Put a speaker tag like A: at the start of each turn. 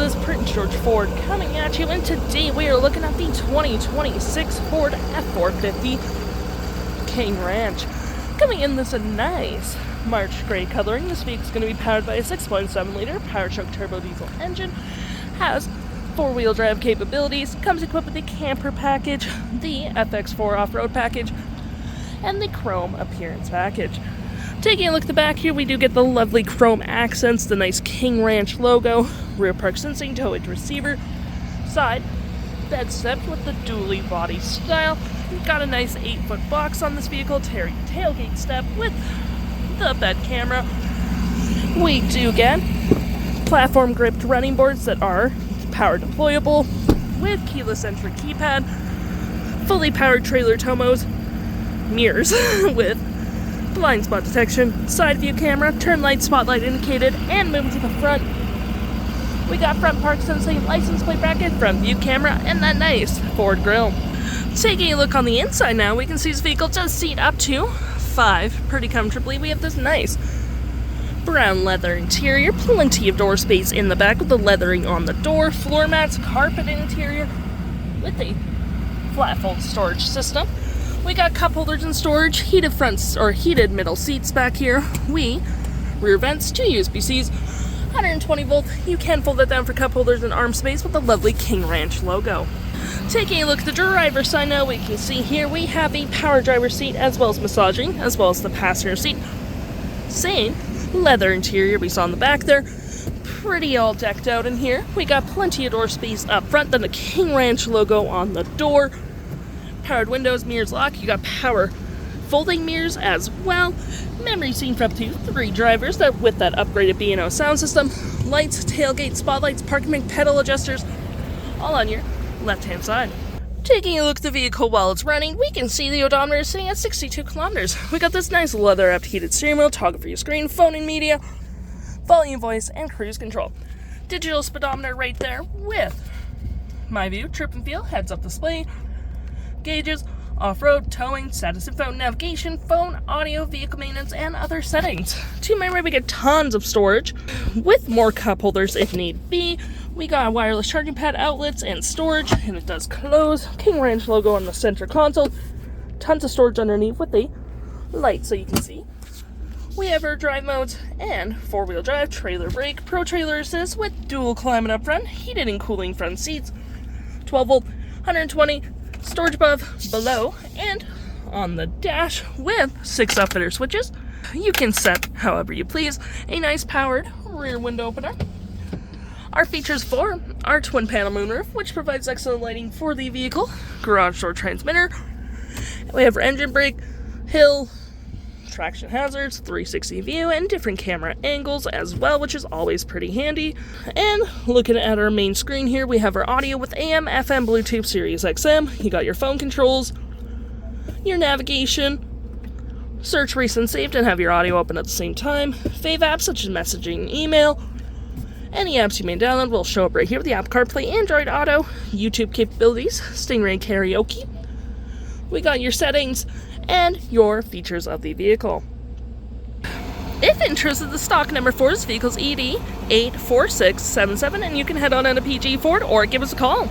A: is Prince George Ford coming at you, and today we are looking at the 2026 Ford F-450 King Ranch. Coming in this nice Marsh gray coloring. This vehicle is going to be powered by a 6.7 liter PowerScope turbo diesel engine, has 4-wheel drive capabilities, comes equipped with the camper package, the FX4 Off-Road Package, and the chrome appearance package. Taking a look at the back here, we do get the lovely chrome accents, the nice King Ranch logo, rear park sensing, towage receiver, side bed step with the dually body style. We've got a nice 8-foot box on this vehicle, tailgate step with the bed camera. We do get platform gripped running boards that are power deployable with keyless entry keypad, fully powered trailer tomos, mirrors with blind spot detection, side view camera, turn light, spotlight indicated, and moving to the front, we got front park sensing, license plate bracket, front view camera, and that nice Ford grille. Taking a look on the inside now, we can see this vehicle does seat up to 5 pretty comfortably. We have this nice brown leather interior, plenty of door space in the back with the leathering on the door, floor mats, carpet interior with a flat fold storage system. We got cup holders and storage, heated fronts or heated middle seats back here. Rear vents, 2 USB-Cs, 120 volt. You can fold that down for cup holders and arm space with the lovely King Ranch logo. Taking a look at the driver's side now, we can see here we have a power driver seat as well as massaging, as well as the passenger seat. Same leather interior we saw in the back there. Pretty all decked out in here. We got plenty of door space up front, then the King Ranch logo on the door. Powered windows, mirrors lock. You got power folding mirrors as well. Memory seat for up to 3 drivers with that upgraded B&O sound system. Lights, tailgate, spotlights, parking brake, pedal adjusters, all on your left-hand side. Taking a look at the vehicle while it's running, we can see the odometer is sitting at 62 kilometers. We got this nice leather-wrapped heated steering wheel, toggle for your screen, phone and media, volume, voice, and cruise control. Digital speedometer right there with my view, trip and feel, heads-up display, gauges, off-road, towing, status info, navigation, phone, audio, vehicle maintenance, and other settings. To my right, we get tons of storage with more cup holders if need be. We got a wireless charging pad, outlets, and storage, and it does close. King Ranch logo on the center console. Tons of storage underneath with the light so you can see. We have our drive modes and 4-wheel drive, trailer brake, pro trailer assist with dual climate up front, heated and cooling front seats, 12 volt, 120, storage above, below, and on the dash with 6 Upfitter switches. You can set however you please. A nice powered rear window opener. Our features for our twin panel moonroof, which provides excellent lighting for the vehicle. Garage door transmitter. We have our engine brake, hill, traction hazards, 360 view, and different camera angles as well, which is always pretty handy. And looking at our main screen here, we have our audio with AM, FM, Bluetooth, SiriusXM. You got your phone controls, your navigation, search recent saved, and have your audio open at the same time. Fave apps such as messaging, email. Any apps you may download will show up right here with the Apple CarPlay, Android Auto, YouTube capabilities, Stingray Karaoke. We got your settings and your features of the vehicle. If interested, the stock number for this vehicle is ED84677, and you can head on into PG Ford or give us a call.